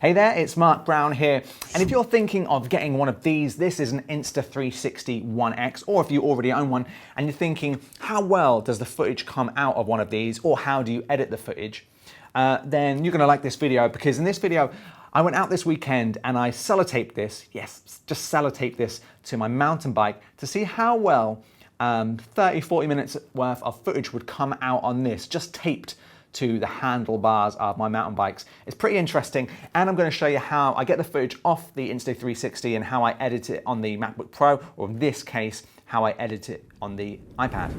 Hey there, it's Mark Brown here, and if you're thinking of getting one of these, this is an Insta360 One X, or if you already own one and you're thinking, how well does the footage come out of one of these, or how do you edit the footage, then you're gonna like this video, because in this video, I went out this weekend and I sellotaped this, yes, just sellotaped this to my mountain bike to see how well 30-40 minutes worth of footage would come out on this, just taped to the handlebars of my mountain bikes. It's pretty interesting, and I'm going to show you how I get the footage off the Insta360 and how I edit it on the MacBook Pro, or in this case, how I edit it on the iPad.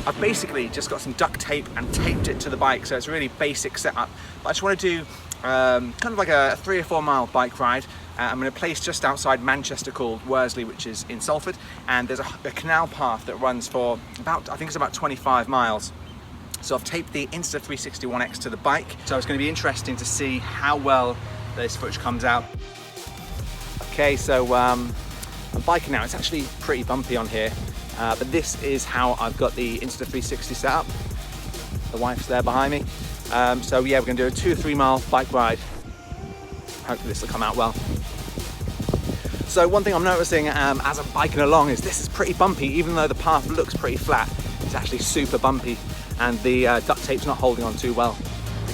I've basically just got some duct tape and taped it to the bike, so it's a really basic setup. But I just want to do kind of like a 3 or 4 mile bike ride. I'm in a place just outside Manchester called Worsley, which is in Salford, and there's a canal path that runs for about, I think it's about 25 miles. So I've taped the Insta360 One X to the bike, so it's going to be interesting to see how well this footage comes out. Okay, so I'm biking now. It's actually pretty bumpy on here. But this is how I've got the Insta360 set up. The wife's there behind me. So yeah, we're gonna do a 2 or 3 mile bike ride. Hopefully this will come out well. So one thing I'm noticing as I'm biking along is this is pretty bumpy. Even though the path looks pretty flat, it's actually super bumpy, and the duct tape's not holding on too well.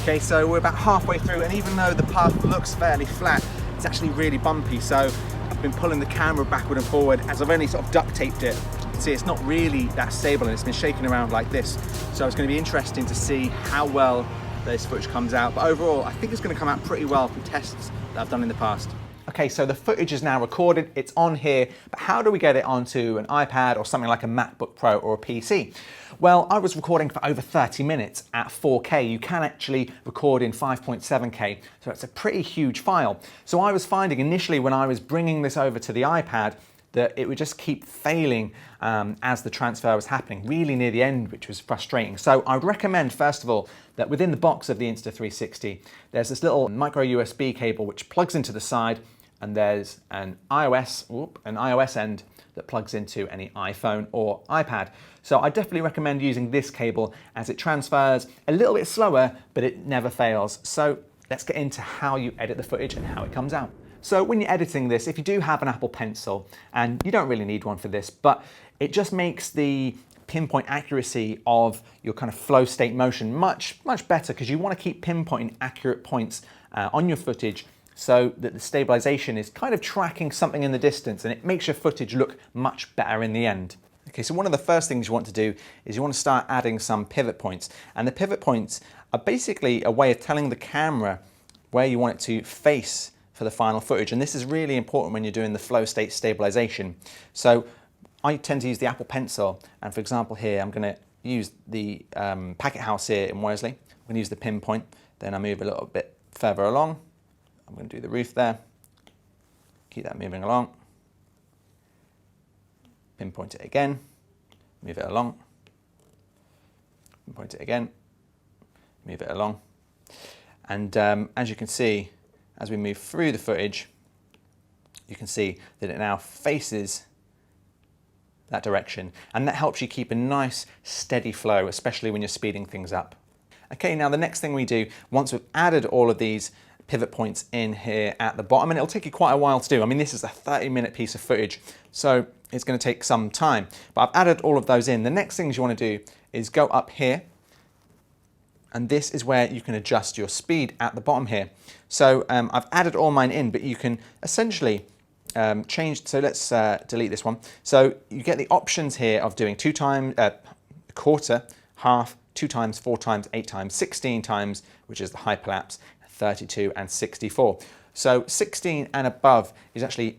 Okay, so we're about halfway through, and even though the path looks fairly flat, it's actually really bumpy. So I've been pulling the camera backward and forward as I've only sort of duct taped it. See, it's not really that stable, and it's been shaking around like this. So it's going to be interesting to see how well this footage comes out. But overall, I think it's going to come out pretty well from tests that I've done in the past. Okay, so the footage is now recorded, it's on here, but how do we get it onto an iPad or something like a MacBook Pro or a PC? Well, I was recording for over 30 minutes at 4K. You can actually record in 5.7K, so it's a pretty huge file. So I was finding initially when I was bringing this over to the iPad that it would just keep failing as the transfer was happening, really near the end, which was frustrating. So I would recommend, first of all, that within the box of the Insta360, there's this little micro USB cable which plugs into the side, and there's an iOS end that plugs into any iPhone or iPad. So I definitely recommend using this cable, as it transfers a little bit slower, but it never fails. So let's get into how you edit the footage and how it comes out. So when you're editing this, if you do have an Apple Pencil, and you don't really need one for this, but it just makes the pinpoint accuracy of your kind of flow state motion much better, because you want to keep pinpointing accurate points on your footage, so that the stabilization is kind of tracking something in the distance, and it makes your footage look much better in the end. Okay, so one of the first things you want to do is you want to start adding some pivot points, and the pivot points are basically a way of telling the camera where you want it to face for the final footage, and this is really important when you're doing the flow state stabilization. So I tend to use the Apple Pencil, and for example here I'm going to use the packet house here in Worsley. I'm going to use the pinpoint, then I move a little bit further along. I'm going to do the roof there, keep that moving along, pinpoint it again, move it along, pinpoint it again, move it along, and as you can see, as we move through the footage, you can see that it now faces that direction, and that helps you keep a nice steady flow, especially when you're speeding things up. Okay, now the next thing we do, once we've added all of these pivot points in here at the bottom, and it'll take you quite a while to do. I mean, this is a 30-minute piece of footage, so it's going to take some time, but I've added all of those in. The next things you want to do is go up here, and this is where you can adjust your speed at the bottom here. So I've added all mine in, but you can essentially change. So let's delete this one. So you get the options here of doing 2 times, quarter, half, 2 times, 4 times, 8 times, 16 times, which is the hyperlapse, 32 and 64. So 16 and above is actually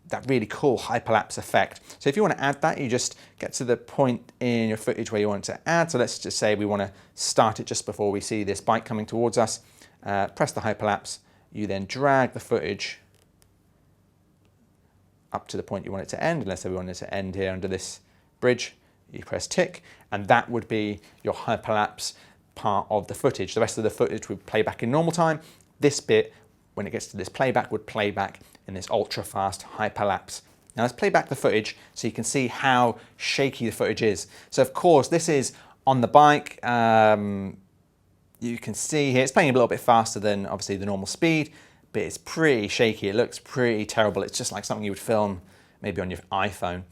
that really cool hyperlapse effect. So if you want to add that, you just get to the point in your footage where you want to add. So let's just say we want to start it just before we see this bike coming towards us. Press the hyperlapse. You then drag the footage up to the point you want it to end. And let's say we want it to end here under this bridge. You press tick, and that would be your hyperlapse part of the footage. The rest of the footage would play back in normal time. This bit, when it gets to this playback, would play back in this ultra fast hyperlapse. Now let's play back the footage so you can see how shaky the footage is. So of course, this is on the bike. You can see here, it's playing a little bit faster than obviously the normal speed, but it's pretty shaky. It looks pretty terrible. It's just like something you would film maybe on your iPhone.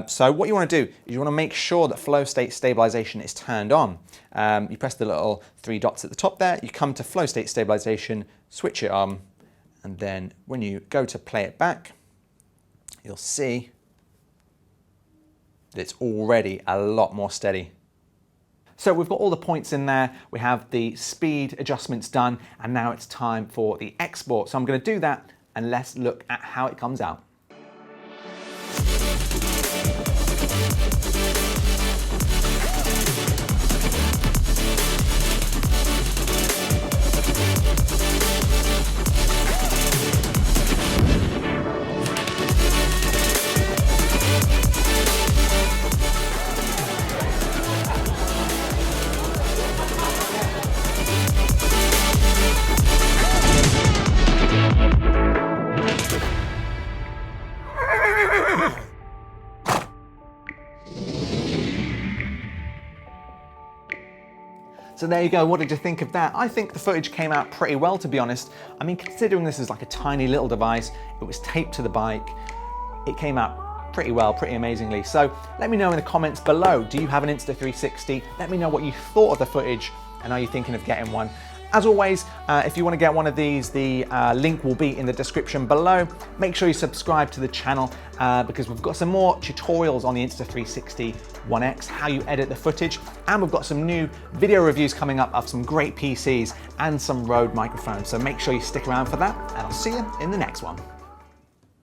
So what you want to do is you want to make sure that Flowstate Stabilization is turned on. You press the little 3 dots at the top there, you come to Flowstate Stabilization, switch it on, and then when you go to play it back, you'll see that it's already a lot more steady. So we've got all the points in there, we have the speed adjustments done, and now it's time for the export. So I'm going to do that, and let's look at how it comes out. So there you go, what did you think of that? I think the footage came out pretty well, to be honest. I mean, considering this is like a tiny little device, it was taped to the bike, it came out pretty well, pretty amazingly. So let me know in the comments below, do you have an Insta360? Let me know what you thought of the footage, and are you thinking of getting one? As always, if you want to get one of these, the link will be in the description below. Make sure you subscribe to the channel because we've got some more tutorials on the Insta360 One X, how you edit the footage, and we've got some new video reviews coming up of some great PCs and some Rode microphones. So make sure you stick around for that, and I'll see you in the next one.